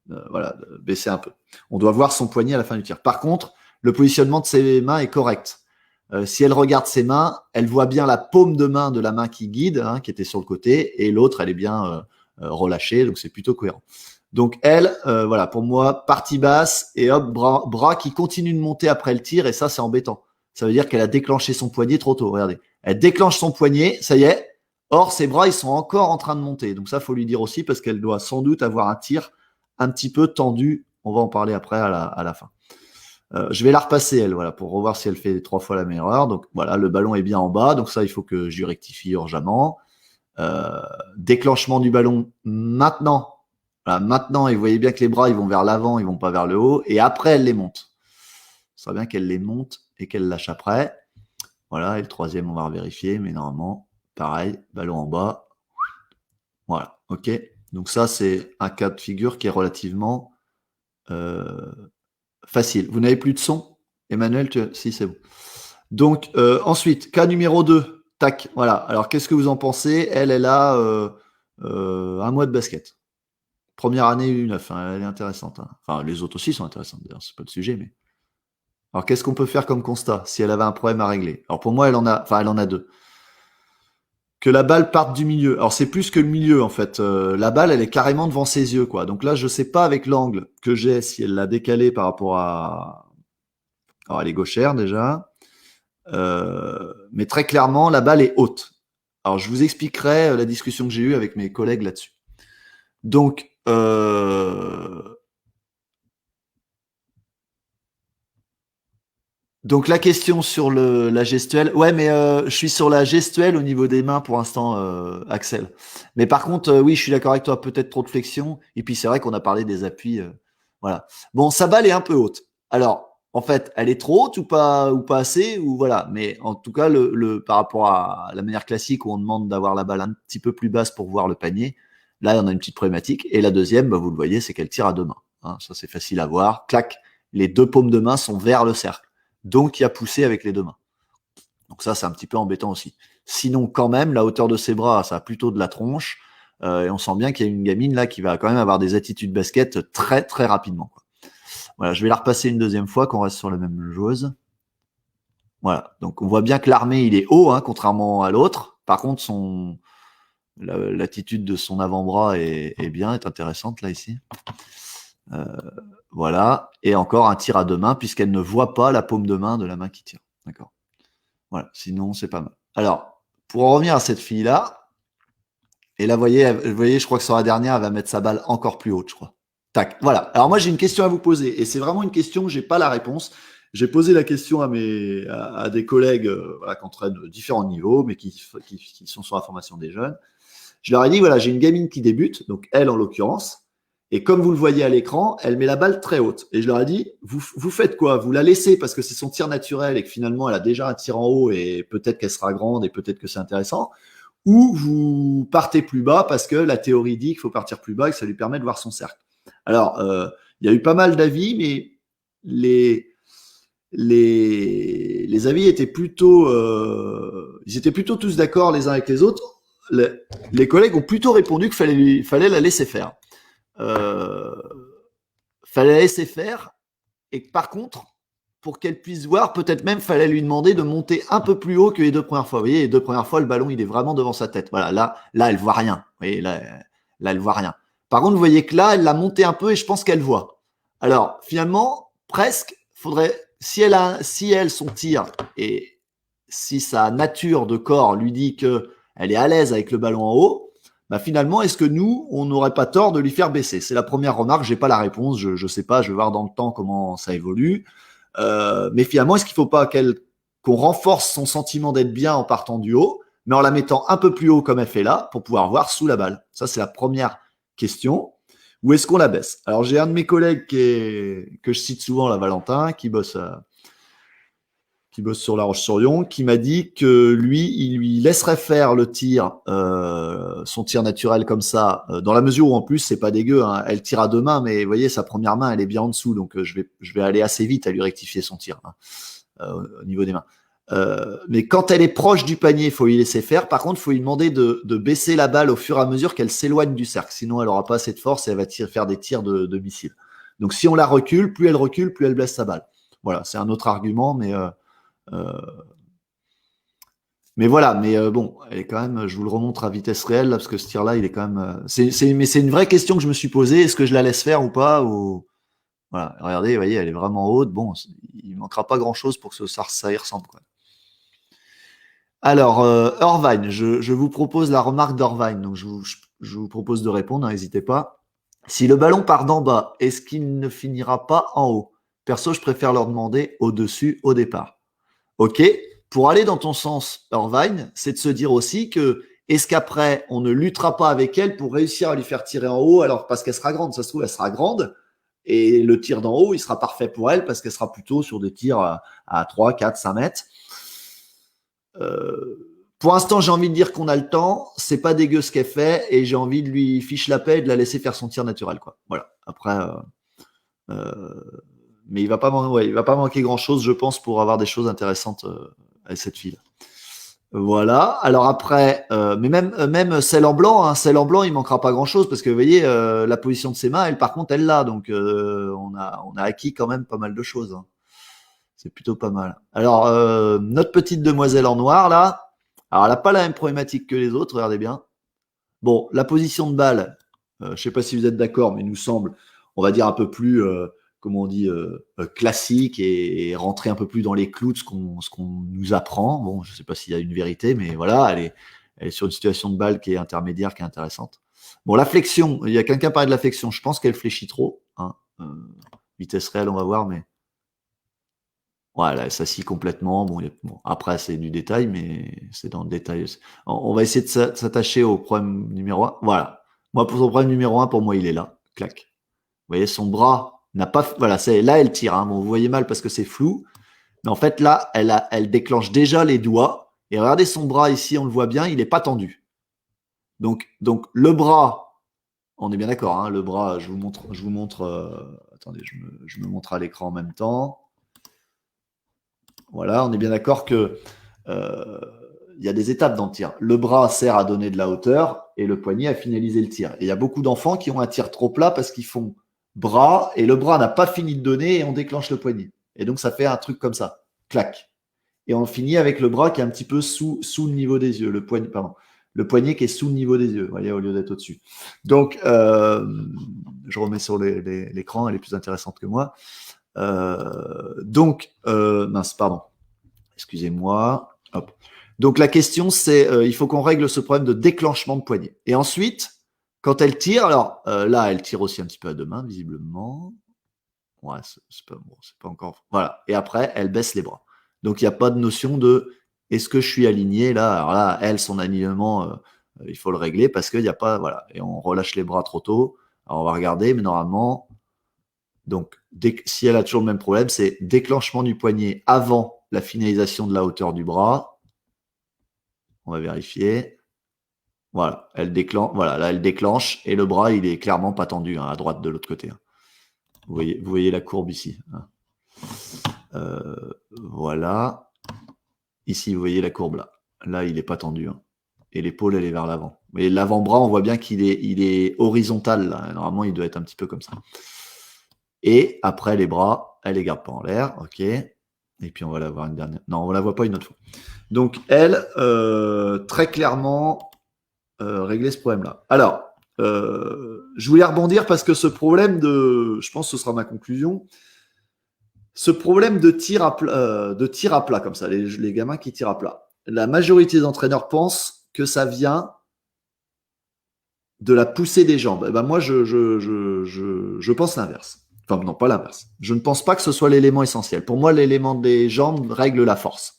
voilà, baisser un peu. On doit voir son poignet à la fin du tir. Par contre, le positionnement de ses mains est correct. Si elle regarde ses mains, elle voit bien la paume de main de la main qui guide, hein, qui était sur le côté, et l'autre, elle est bien relâchée, donc c'est plutôt cohérent. Donc elle, voilà, pour moi, partie basse, et hop, bras qui continue de monter après le tir, et ça, c'est embêtant. Ça veut dire qu'elle a déclenché son poignet trop tôt, regardez. Elle déclenche son poignet, ça y est. Or, ses bras, ils sont encore en train de monter. Donc ça, faut lui dire aussi, parce qu'elle doit sans doute avoir un tir un petit peu tendu. On va en parler après à la fin. Je vais la repasser, elle, voilà, pour revoir si elle fait 3 fois la même erreur. Donc voilà, le ballon est bien en bas. Donc ça, il faut que je lui rectifie urgemment. Déclenchement du ballon maintenant. Voilà, maintenant, et vous voyez bien que les bras, ils vont vers l'avant, ils vont pas vers le haut. Et après, elle les monte. Ce serait bien qu'elle les monte et qu'elle lâche après. Voilà, et le troisième, on va vérifier, mais normalement, pareil, ballon en bas. Voilà, ok. Donc ça, c'est un cas de figure qui est relativement facile. Vous n'avez plus de son, Emmanuel? Si, c'est bon. Donc, ensuite, cas numéro 2. Tac, voilà. Alors, qu'est-ce que vous en pensez? Elle a un mois de basket. Première année U9, hein, elle est intéressante. Hein. Enfin, les autres aussi sont intéressantes, d'ailleurs, c'est pas le sujet, mais... Alors, qu'est-ce qu'on peut faire comme constat si elle avait un problème à régler? Alors, pour moi, elle en a deux. Que la balle parte du milieu. Alors, c'est plus que le milieu, en fait. La balle, elle est carrément devant ses yeux, quoi. Donc là, je sais pas avec l'angle que j'ai si elle l'a décalé par rapport à... Alors, elle est gauchère, déjà. Mais très clairement, la balle est haute. Alors, je vous expliquerai la discussion que j'ai eue avec mes collègues là-dessus. Donc, Euh, Donc la question sur la gestuelle, ouais, mais je suis sur la gestuelle au niveau des mains pour l'instant, Axel. Mais par contre, oui, je suis d'accord avec toi, peut-être trop de flexion. Et puis c'est vrai qu'on a parlé des appuis, voilà. Bon, sa balle est un peu haute. Alors, en fait, elle est trop haute ou pas assez, ou voilà. Mais en tout cas, par rapport à la manière classique où on demande d'avoir la balle un petit peu plus basse pour voir le panier, là, on a une petite problématique. Et la deuxième, bah, vous le voyez, c'est qu'elle tire à deux mains. Hein, ça, c'est facile à voir. Clac, les deux paumes de main sont vers le cercle. Donc, il a poussé avec les deux mains. Donc ça, c'est un petit peu embêtant aussi. Sinon, quand même, la hauteur de ses bras, ça a plutôt de la tronche. Et on sent bien qu'il y a une gamine là qui va quand même avoir des attitudes basket très très rapidement, quoi. Voilà, je vais la repasser une deuxième fois qu'on reste sur la même joueuse. Voilà, donc on voit bien que l'armé il est haut, hein, contrairement à l'autre. Par contre, l'attitude de son avant-bras est bien, est intéressante là ici. Euh, voilà, et encore un tir à deux mains puisqu'elle ne voit pas la paume de main de la main qui tire. D'accord. Voilà, sinon c'est pas mal. Alors, pour en revenir à cette fille-là, et là, vous voyez, je crois que sur la dernière, elle va mettre sa balle encore plus haute, je crois. Tac, voilà. Alors moi, j'ai une question à vous poser, et c'est vraiment une question, j'ai pas la réponse. J'ai posé la question à des collègues voilà, qui entraînent de différents niveaux, mais qui sont sur la formation des jeunes. Je leur ai dit, voilà, j'ai une gamine qui débute, donc elle en l'occurrence, et comme vous le voyez à l'écran, elle met la balle très haute. Et je leur ai dit, vous faites quoi? Vous la laissez parce que c'est son tir naturel et que finalement elle a déjà un tir en haut et peut-être qu'elle sera grande et peut-être que c'est intéressant, ou vous partez plus bas parce que la théorie dit qu'il faut partir plus bas et que ça lui permet de voir son cercle. Alors, il y a eu pas mal d'avis, mais les, les avis étaient plutôt, ils étaient plutôt tous d'accord les uns avec les autres. Les collègues ont plutôt répondu fallait la laisser faire. Euh, fallait la laisser faire. Et par contre, pour qu'elle puisse voir, peut-être même fallait lui demander de monter un peu plus haut que les deux premières fois. Vous voyez, les deux premières fois, le ballon, il est vraiment devant sa tête. Voilà, là, elle voit rien. Vous voyez, là, elle voit rien. Par contre, vous voyez que là, elle l'a monté un peu et je pense qu'elle voit. Alors, finalement, presque, faudrait, si elle, son tir et si sa nature de corps lui dit que elle est à l'aise avec le ballon en haut, bah finalement, est-ce que nous, on n'aurait pas tort de lui faire baisser? C'est la première remarque, j'ai pas la réponse, je sais pas, je vais voir dans le temps comment ça évolue. Mais finalement, est-ce qu'il ne faut pas qu'on renforce son sentiment d'être bien en partant du haut, mais en la mettant un peu plus haut comme elle fait là, pour pouvoir voir sous la balle? Ça, c'est la première question. Ou est-ce qu'on la baisse? Alors, j'ai un de mes collègues que je cite souvent, là, Valentin, qui bosse sur La Roche-sur-Yon, qui m'a dit que lui, il lui laisserait faire le tir, son tir naturel comme ça, dans la mesure où en plus c'est pas dégueu, hein. Elle tire à deux mains, mais vous voyez sa première main, elle est bien en dessous, donc je vais aller assez vite à lui rectifier son tir, hein, au niveau des mains. Mais quand elle est proche du panier, il faut lui laisser faire. Par contre, il faut lui demander de baisser la balle au fur et à mesure qu'elle s'éloigne du cercle. Sinon, elle n'aura pas assez de force et elle va faire des tirs de missile. Donc, si on la recule, plus elle blesse sa balle. Voilà, c'est un autre argument, euh, mais voilà, mais bon, elle est quand même, je vous le remontre à vitesse réelle, là, parce que ce tir-là, il est quand même. Mais c'est une vraie question que je me suis posée, est-ce que je la laisse faire ou pas ou... Voilà, regardez, vous voyez, elle est vraiment haute. Bon, il manquera pas grand-chose pour que ça y ressemble, quoi. Alors, Irvine, je vous propose la remarque d'Irvine, donc je vous propose de répondre, n'hésitez pas. Si le ballon part d'en bas, est-ce qu'il ne finira pas en haut? Perso, je préfère leur demander au-dessus, au départ. Ok, pour aller dans ton sens, Irvine, c'est de se dire aussi que est-ce qu'après, on ne luttera pas avec elle pour réussir à lui faire tirer en haut, alors parce qu'elle sera grande, ça se trouve, elle sera grande, et le tir d'en haut, il sera parfait pour elle parce qu'elle sera plutôt sur des tirs à 3, 4, 5 mètres. Pour l'instant, j'ai envie de dire qu'on a le temps, c'est pas dégueu ce qu'elle fait, et j'ai envie de lui fiche la paix et de la laisser faire son tir naturel, quoi. Voilà. Après, euh, mais il va pas manquer grand chose, je pense, pour avoir des choses intéressantes avec cette fille. Voilà. Alors après, mais même celle en blanc, hein, celle en blanc, il manquera pas grand chose parce que vous voyez, la position de ses mains, elle, par contre, elle l'a, donc on a acquis quand même pas mal de choses, hein. C'est plutôt pas mal. Alors notre petite demoiselle en noir là, alors elle n'a pas la même problématique que les autres, regardez bien. Bon, la position de balle, je ne sais pas si vous êtes d'accord, mais nous semble, on va dire, un peu plus, comment on dit, classique et rentrer un peu plus dans les clous de ce qu'on nous apprend. Bon, je ne sais pas s'il y a une vérité, mais voilà, elle est sur une situation de balle qui est intermédiaire, qui est intéressante. Bon, la flexion, il y a quelqu'un parlait de la flexion. Je pense qu'elle fléchit trop. Hein. Vitesse réelle, on va voir, mais voilà, elle s'assit complètement. Bon, après, c'est du détail, mais c'est dans le détail. On va essayer de s'attacher au problème numéro 1. Voilà. Moi, pour son problème numéro 1, pour moi, il est là. Clac. Vous voyez, son bras n'a pas. Voilà, là, elle tire. Hein. Bon, vous voyez mal parce que c'est flou. Mais en fait, là, elle déclenche déjà les doigts. Et regardez son bras ici, on le voit bien, il n'est pas tendu. Donc, le bras, on est bien d'accord, hein, le bras, je vous montre attendez, je me montre à l'écran en même temps. Voilà, on est bien d'accord que il y a des étapes dans le tir. Le bras sert à donner de la hauteur et le poignet à finaliser le tir. Et il y a beaucoup d'enfants qui ont un tir trop plat parce qu'ils font bras et le bras n'a pas fini de donner et on déclenche le poignet. Et donc ça fait un truc comme ça, clac. Et on finit avec le bras qui est un petit peu sous le niveau des yeux, le poignet qui est sous le niveau des yeux, vous voyez, au lieu d'être au-dessus. Donc, je remets sur l'écran, elle est plus intéressante que moi. Mince, pardon. Excusez-moi. Hop. Donc, la question, c'est, il faut qu'on règle ce problème de déclenchement de poignet. Et ensuite, quand elle tire, alors là, elle tire aussi un petit peu à deux mains, visiblement. Ouais, c'est pas encore. Voilà. Et après, elle baisse les bras. Donc, il n'y a pas de notion de est-ce que je suis aligné là. Alors là, elle, son alignement, il faut le régler parce qu'il n'y a pas. Voilà. Et on relâche les bras trop tôt. Alors, on va regarder, mais normalement, donc, si elle a toujours le même problème, c'est déclenchement du poignet avant la finalisation de la hauteur du bras. On va vérifier. Voilà. Voilà, là, elle déclenche et le bras, il est clairement pas tendu hein, à droite de l'autre côté. Hein. Vous voyez la courbe ici. Hein. Voilà. Ici, vous voyez la courbe là. Là, il n'est pas tendu. Hein. Et l'épaule, elle est vers l'avant. Mais l'avant-bras, on voit bien qu'il est horizontal. Là. Normalement, il doit être un petit peu comme ça. Et après, les bras, elle les garde pas en l'air. OK. Et puis, on va la voir une dernière. Non, on ne la voit pas une autre fois. Donc, elle, très clairement, régler ce problème-là. Alors, je voulais rebondir parce que ce problème je pense que ce sera ma conclusion. Ce problème de tir à plat comme ça, les gamins qui tirent à plat. La majorité des entraîneurs pensent que ça vient de la poussée des jambes. Ben moi, je pense l'inverse. Enfin, non, pas l'inverse. Je ne pense pas que ce soit l'élément essentiel. Pour moi, l'élément des jambes règle la force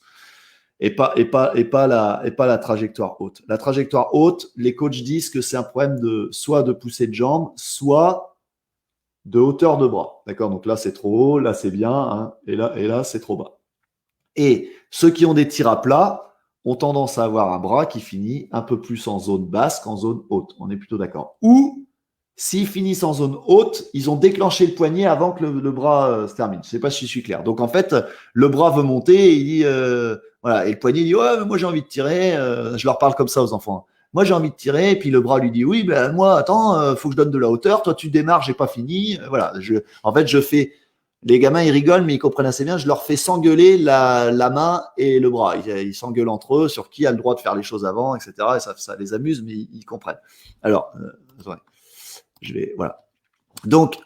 et pas la trajectoire haute. La trajectoire haute, les coachs disent que c'est un problème soit de poussée de jambes, soit de hauteur de bras. D'accord? Donc là, c'est trop haut, là, c'est bien, hein, et là, c'est trop bas. Et ceux qui ont des tirs à plat ont tendance à avoir un bras qui finit un peu plus en zone basse qu'en zone haute. On est plutôt d'accord. Ou, s'ils finissent en zone haute, ils ont déclenché le poignet avant que le bras se termine. Je ne sais pas si je suis clair. Donc, en fait, le bras veut monter et il dit, voilà, et le poignet dit, ouais, mais moi, j'ai envie de tirer. Je leur parle comme ça aux enfants. Moi, j'ai envie de tirer, et puis le bras lui dit, oui, ben moi, attends, faut que je donne de la hauteur. Toi, tu démarres, j'ai pas fini. Voilà. En fait, je fais. Les gamins, ils rigolent, mais ils comprennent assez bien. Je leur fais s'engueuler la main et le bras. Ils s'engueulent entre eux sur qui a le droit de faire les choses avant, etc. Et ça les amuse, mais ils comprennent. Alors, voilà. Donc,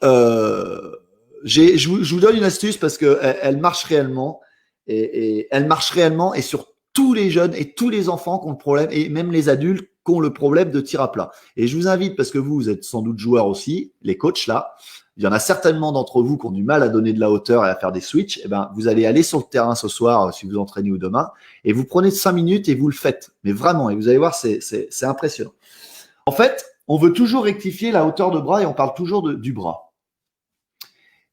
je vous donne une astuce parce que elle marche réellement. Et elle marche réellement et sur tous les jeunes et tous les enfants qui ont le problème, et même les adultes qui ont le problème de tir à plat. Et je vous invite, parce que vous êtes sans doute joueurs aussi, les coachs là, il y en a certainement d'entre vous qui ont du mal à donner de la hauteur et à faire des switches. Eh ben, vous allez aller sur le terrain ce soir, si vous entraînez ou demain, et vous prenez 5 minutes et vous le faites. Mais vraiment, et vous allez voir, c'est impressionnant. En fait, on veut toujours rectifier la hauteur de bras et on parle toujours du bras.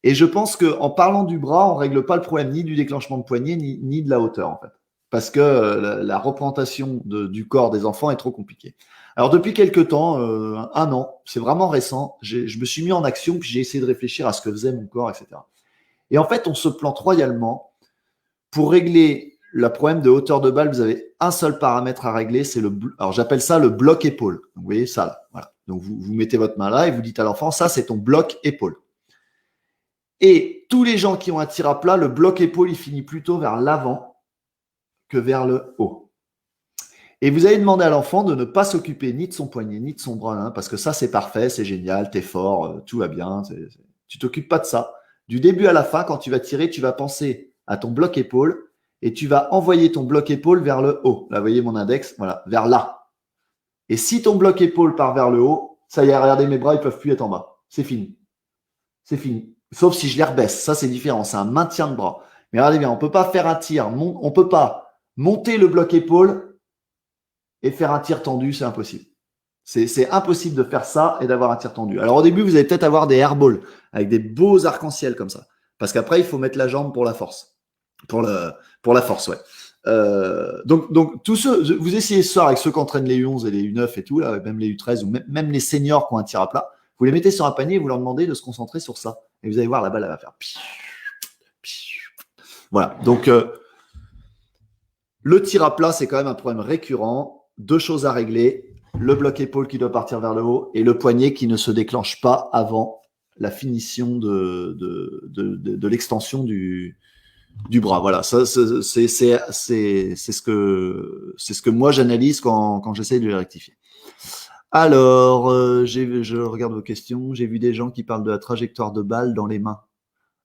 Et je pense qu'en parlant du bras, on ne règle pas le problème ni du déclenchement de poignet, ni de la hauteur, en fait. Parce que la représentation du corps des enfants est trop compliquée. Alors, depuis quelques temps, 1 an, c'est vraiment récent, je me suis mis en action, puis j'ai essayé de réfléchir à ce que faisait mon corps, etc. Et en fait, on se plante royalement. Pour régler le problème de hauteur de balle, vous avez un seul paramètre à régler, c'est alors j'appelle ça le bloc épaule. Donc, vous voyez ça là, voilà. Donc, vous mettez votre main là et vous dites à l'enfant, ça, c'est ton bloc épaule. Et tous les gens qui ont un tir à plat, le bloc épaule, il finit plutôt vers l'avant que vers le haut. Et vous allez demander à l'enfant de ne pas s'occuper ni de son poignet, ni de son bras, hein, parce que ça, c'est parfait, c'est génial, t'es fort, tout va bien. Tu t'occupes pas de ça. Du début à la fin, quand tu vas tirer, tu vas penser à ton bloc épaule et tu vas envoyer ton bloc épaule vers le haut. Là, vous voyez mon index, voilà, vers là. Et si ton bloc épaule part vers le haut, ça y est, regardez, mes bras, ils peuvent plus être en bas. C'est fini. C'est fini. Sauf si je les rebaisse. Ça, c'est différent. C'est un maintien de bras. Mais regardez bien, on peut pas faire un tir. On peut pas monter le bloc épaule et faire un tir tendu. C'est impossible. C'est impossible de faire ça et d'avoir un tir tendu. Alors, au début, vous allez peut-être avoir des airballs avec des beaux arcs-en-ciel comme ça. Parce qu'après, il faut mettre la jambe pour la force. Pour la force, ouais. Donc tous ceux, vous essayez ce soir avec ceux qui entraînent les U11 et les U9 et tout, là, même les U13 ou même les seniors qui ont un tir à plat, vous les mettez sur un panier et vous leur demandez de se concentrer sur ça. Et vous allez voir, la balle, elle va faire. Voilà. Donc, le tir à plat, c'est quand même un problème récurrent. Deux choses à régler. Le bloc épaule qui doit partir vers le haut et le poignet qui ne se déclenche pas avant la finition de l'extension du bras. Voilà, ça c'est ce que moi j'analyse quand j'essaie de les rectifier. Alors, je regarde vos questions. J'ai vu des gens qui parlent de la trajectoire de balle dans les mains.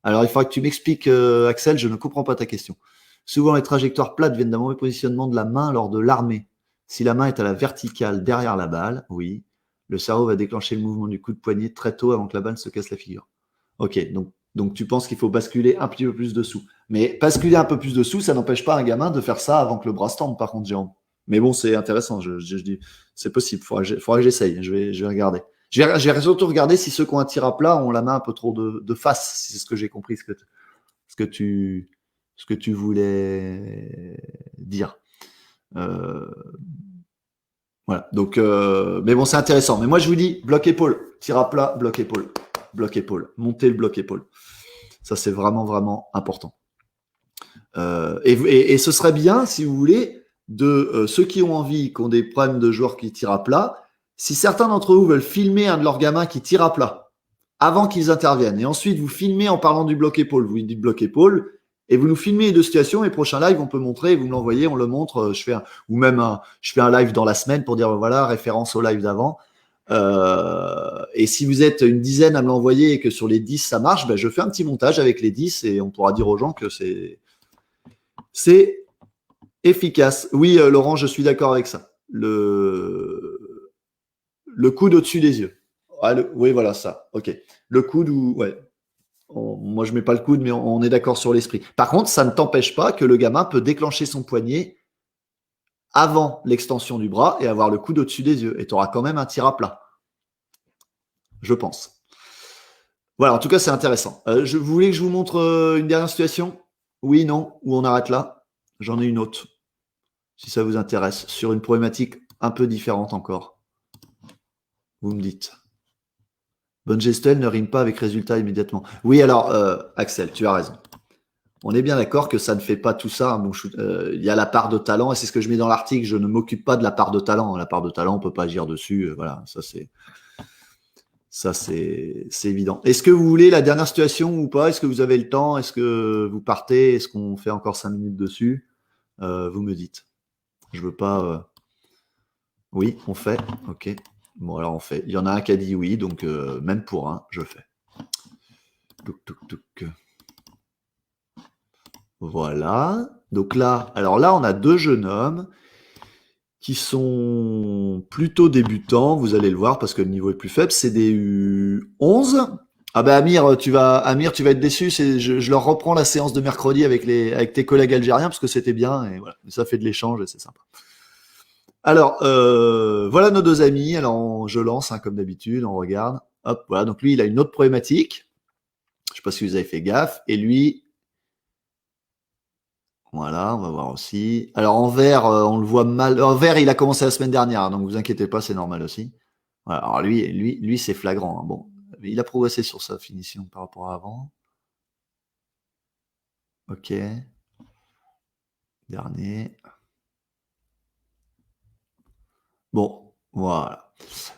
Alors, il faudra que tu m'expliques, Axel, je ne comprends pas ta question. Souvent, les trajectoires plates viennent d'un mauvais positionnement de la main lors de l'armée. Si la main est à la verticale derrière la balle, oui, le cerveau va déclencher le mouvement du coup de poignet très tôt avant que la balle se casse la figure. Ok, donc tu penses qu'il faut basculer un petit peu plus dessous. Mais basculer un peu plus dessous, ça n'empêche pas un gamin de faire ça avant que le bras se tende, par contre, Jérôme. Mais bon, c'est intéressant, je dis, c'est possible, faudra que j'essaye, je vais regarder. Je vais surtout regarder si ceux qui ont un tir à plat ont la main un peu trop de face, si c'est ce que j'ai compris, ce que tu voulais dire. Voilà. Donc, mais bon, c'est intéressant. Mais moi, je vous dis, bloc épaule, tir à plat, bloc épaule, monter le bloc épaule. Ça, c'est vraiment, vraiment important. Et ce serait bien, si vous voulez, de ceux qui ont envie, qui ont des problèmes de joueurs qui tirent à plat, si certains d'entre vous veulent filmer un de leurs gamins qui tire à plat, avant qu'ils interviennent, et ensuite vous filmez en parlant du bloc épaule, vous lui dites bloc épaule, et vous nous filmez les deux situations, et prochain live, on peut montrer, vous me l'envoyez, on le montre, je fais un live dans la semaine pour dire, voilà, référence au live d'avant. Et si vous êtes une dizaine à me l'envoyer et que sur les 10 ça marche, ben je fais un petit montage avec les 10 et on pourra dire aux gens que c'est efficace. Oui, Laurent, je suis d'accord avec ça. Le coude au-dessus des yeux. Ah, oui, voilà ça. Ok. Le coude ou ouais. Moi, je mets pas le coude, mais on est d'accord sur l'esprit. Par contre, ça ne t'empêche pas que le gamin peut déclencher son poignet avant l'extension du bras et avoir le coude au-dessus des yeux. Et tu auras quand même un tir à plat. Je pense. Voilà, en tout cas, c'est intéressant. Vous voulez que je vous montre une dernière situation? Oui, non? Ou on arrête là? J'en ai une autre, si ça vous intéresse, sur une problématique un peu différente encore. Vous me dites. Bonne gestuelle ne rime pas avec résultat immédiatement. Oui, alors, Axel, tu as raison. On est bien d'accord que ça ne fait pas tout ça un bon shoot. Il y a la part de talent, et c'est ce que je mets dans l'article. Je ne m'occupe pas de la part de talent. La part de talent, on ne peut pas agir dessus. Voilà, ça c'est évident. Est-ce que vous voulez la dernière situation ou pas? Est-ce que vous avez le temps? Est-ce que vous partez? Est-ce qu'on fait encore 5 minutes dessus? Vous me dites. Je veux pas. Oui, on fait. Ok. Bon, alors on fait. Il y en a un qui a dit oui, donc même pour un, je fais. Touc. Voilà. Donc là, on a deux jeunes hommes qui sont plutôt débutants. Vous allez le voir parce que le niveau est plus faible. C'est des U11. Ah ben Amir, tu vas être déçu. Je leur reprends la séance de mercredi avec tes collègues algériens parce que c'était bien et voilà. Ça fait de l'échange et c'est sympa. Alors, voilà nos deux amis. Alors, je lance, comme d'habitude, on regarde. Hop, voilà. Donc lui, il a une autre problématique. Je sais pas si vous avez fait gaffe. Et lui, voilà, on va voir aussi. Alors en vert, on le voit mal. En vert, il a commencé la semaine dernière, donc vous inquiétez pas, c'est normal aussi. Voilà. Alors lui, c'est flagrant. Hein. Bon, il a progressé sur sa finition par rapport à avant. Ok. Dernier. Bon, voilà.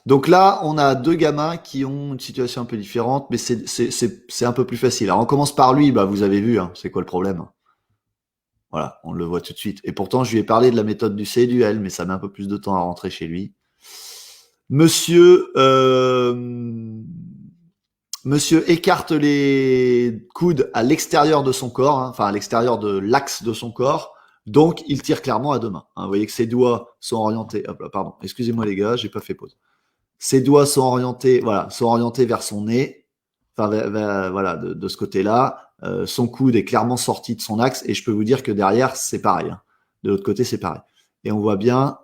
Donc là, on a deux gamins qui ont une situation un peu différente, mais c'est un peu plus facile. Alors on commence par lui, bah vous avez vu, hein, c'est quoi le problème? Voilà, on le voit tout de suite. Et pourtant, je lui ai parlé de la méthode du C et du L, mais ça met un peu plus de temps à rentrer chez lui. Monsieur écarte les coudes à l'extérieur de son corps, hein, enfin à l'extérieur de l'axe de son corps. Donc, il tire clairement à deux mains. Hein, vous voyez que ses doigts sont orientés. Hop là, pardon. Excusez-moi les gars, j'ai pas fait pause. Ses doigts sont orientés, voilà, sont orientés vers son nez, enfin, voilà, de ce côté-là. Son coude est clairement sorti de son axe et je peux vous dire que derrière, c'est pareil. Hein. De l'autre côté, c'est pareil. Et on voit bien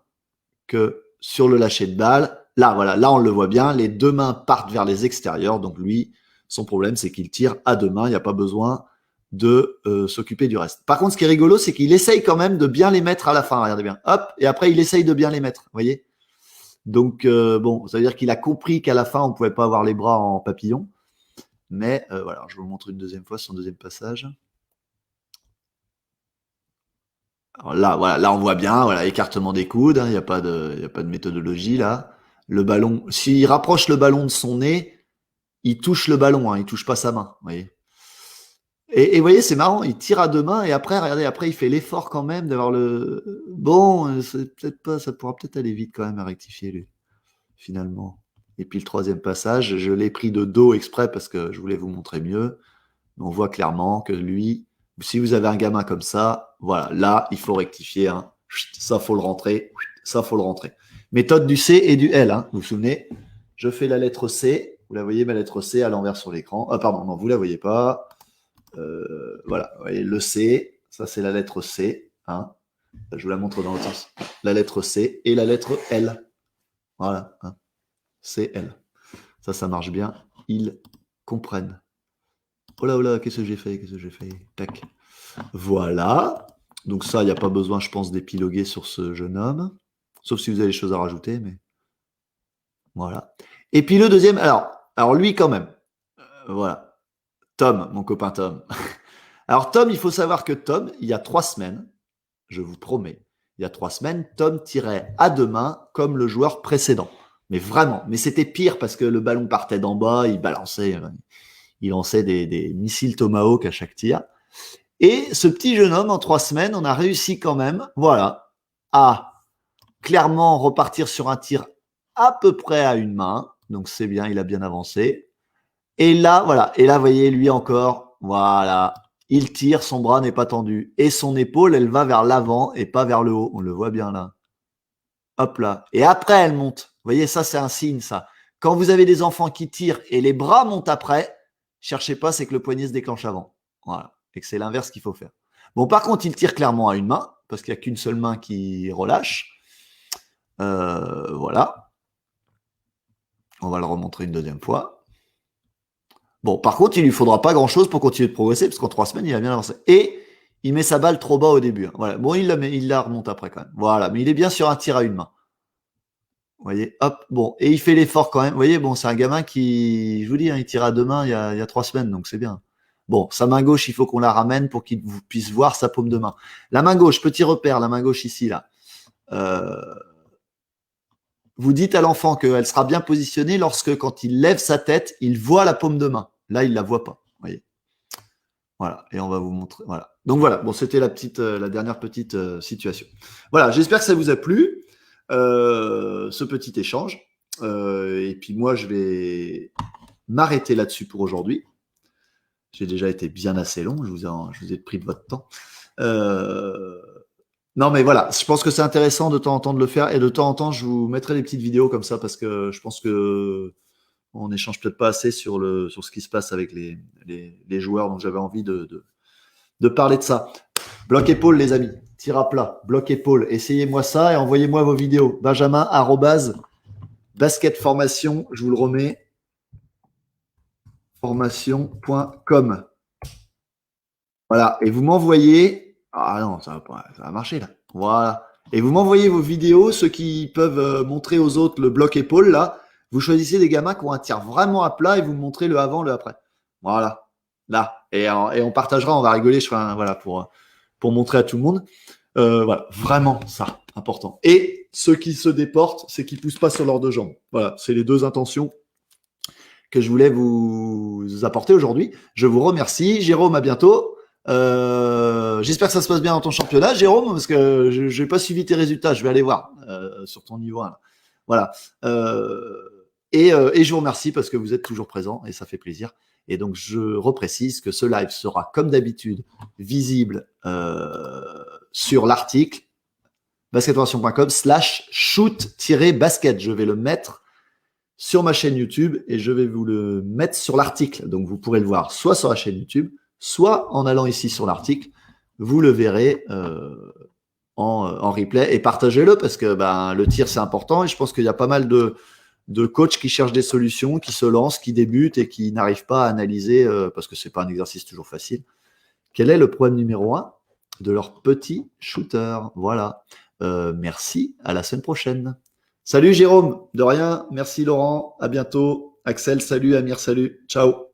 que sur le lâcher de balle, là, voilà, là, on le voit bien, les deux mains partent vers les extérieurs. Donc lui, son problème, c'est qu'il tire à deux mains. Il n'y a pas besoin de s'occuper du reste. Par contre, ce qui est rigolo, c'est qu'il essaye quand même de bien les mettre à la fin. Regardez bien. Hop, et après, il essaye de bien les mettre. Vous voyez? Donc, bon, ça veut dire qu'il a compris qu'à la fin, on ne pouvait pas avoir les bras en papillon. Mais voilà, je vous montre une deuxième fois son deuxième passage. Alors là, voilà, là on voit bien, voilà, écartement des coudes, il n'y a pas de méthodologie là. Le ballon, s'il rapproche le ballon de son nez, il touche le ballon, il touche pas sa main, vous voyez. Et vous voyez, c'est marrant, il tire à deux mains et après, regardez, après il fait l'effort quand même d'avoir le. Bon, c'est peut-être pas, ça pourra peut-être aller vite quand même à rectifier lui, finalement. Et puis le troisième passage, je l'ai pris de dos exprès parce que je voulais vous montrer mieux. On voit clairement que lui, si vous avez un gamin comme ça, voilà, là, il faut rectifier. Hein. Ça, faut le rentrer. Ça, faut le rentrer. Méthode du C et du L. Hein. Vous vous souvenez? Je fais la lettre C. Vous la voyez, ma lettre C à l'envers sur l'écran. Ah, pardon, non, vous la voyez pas. Voilà, vous voyez, le C. Ça, c'est la lettre C. Hein. Je vous la montre dans l'autre sens. La lettre C et la lettre L. Voilà. Hein. C, L. Ça marche bien. Ils comprennent. Oh là, qu'est-ce que j'ai fait? Tac. Voilà. Donc ça, il n'y a pas besoin, je pense, d'épiloguer sur ce jeune homme. Sauf si vous avez des choses à rajouter, mais voilà. Et puis le deuxième, alors lui quand même. Voilà. Tom, mon copain Tom. Alors Tom, il faut savoir que Tom, il y a 3 semaines, je vous promets, il y a 3 semaines, Tom tirait à deux mains comme le joueur précédent. Mais vraiment. Mais c'était pire parce que le ballon partait d'en bas, il balançait. Il lançait des missiles Tomahawk à chaque tir. Et ce petit jeune homme, en 3 semaines, on a réussi quand même, voilà, à clairement repartir sur un tir à peu près à une main. Donc c'est bien, il a bien avancé. Et là, voilà. Et là, vous voyez, lui encore, voilà. Il tire, son bras n'est pas tendu. Et son épaule, elle va vers l'avant et pas vers le haut. On le voit bien là. Hop là. Et après, elle monte. Vous voyez, ça, c'est un signe, ça. Quand vous avez des enfants qui tirent et les bras montent après, cherchez pas, c'est que le poignet se déclenche avant. Voilà. Et que c'est l'inverse qu'il faut faire. Bon, par contre, il tire clairement à une main, parce qu'il n'y a qu'une seule main qui relâche. Voilà. On va le remontrer une deuxième fois. Bon, par contre, il lui faudra pas grand-chose pour continuer de progresser, parce qu'en 3 semaines, il a bien avancé. Et il met sa balle trop bas au début. Hein. Voilà. Bon, il la remonte après quand même. Voilà. Mais il est bien sur un tir à une main. Vous voyez, hop, bon, et il fait l'effort quand même. Vous voyez, bon, c'est un gamin qui, je vous dis, il tire à deux mains il y a 3 semaines, donc c'est bien. Bon, sa main gauche, il faut qu'on la ramène pour qu'il puisse voir sa paume de main. La main gauche, petit repère, la main gauche ici, là. Vous dites à l'enfant qu'elle sera bien positionnée lorsque, quand il lève sa tête, il voit la paume de main. Là, il la voit pas. Vous voyez. Voilà, et on va vous montrer. Voilà. Donc voilà, bon, c'était la dernière petite situation. Voilà, j'espère que ça vous a plu. Ce petit échange. Et puis moi, je vais m'arrêter là-dessus pour aujourd'hui. J'ai déjà été bien assez long. Je vous ai pris de votre temps. Non, mais voilà, je pense que c'est intéressant de temps en temps de le faire. Et de temps en temps, je vous mettrai des petites vidéos comme ça parce que je pense que on n'échange peut-être pas assez sur ce qui se passe avec les joueurs. Donc j'avais envie de parler de ça. Bloc épaule, les amis. Tir à plat, bloc épaule. Essayez-moi ça et envoyez-moi vos vidéos. Benjamin @basketformation, je vous le remets. Formation.com. Voilà. Et vous m'envoyez. Ah non, ça va marcher là. Voilà. Et vous m'envoyez vos vidéos, ceux qui peuvent montrer aux autres le bloc épaule là. Vous choisissez des gamins qui ont un tir vraiment à plat et vous me montrez le avant, le après. Voilà. Là. Et on partagera, on va rigoler. Je ferai voilà pour montrer à tout le monde. Voilà, vraiment ça, important. Et ceux qui se déportent, c'est qu'ils ne poussent pas sur leurs deux jambes. Voilà, c'est les 2 intentions que je voulais vous apporter aujourd'hui. Je vous remercie. Jérôme, à bientôt. J'espère que ça se passe bien dans ton championnat, Jérôme, parce que je n'ai pas suivi tes résultats. Je vais aller voir sur ton niveau 1. Là. Voilà. Et je vous remercie parce que vous êtes toujours présent et ça fait plaisir. Et donc, je reprécise que ce live sera, comme d'habitude, visible sur l'article basketformation.com/shoot-basket. Je vais le mettre sur ma chaîne YouTube et je vais vous le mettre sur l'article. Donc, vous pourrez le voir soit sur la chaîne YouTube, soit en allant ici sur l'article. Vous le verrez en replay et partagez-le parce que le tir, c'est important et je pense qu'il y a pas mal de coachs qui cherchent des solutions, qui se lancent, qui débutent et qui n'arrivent pas à analyser, parce que c'est pas un exercice toujours facile, quel est le problème numéro 1 de leur petit shooter. Voilà. Merci, à la semaine prochaine. Salut Jérôme, de rien. Merci Laurent, à bientôt. Axel, salut. Amir, salut. Ciao.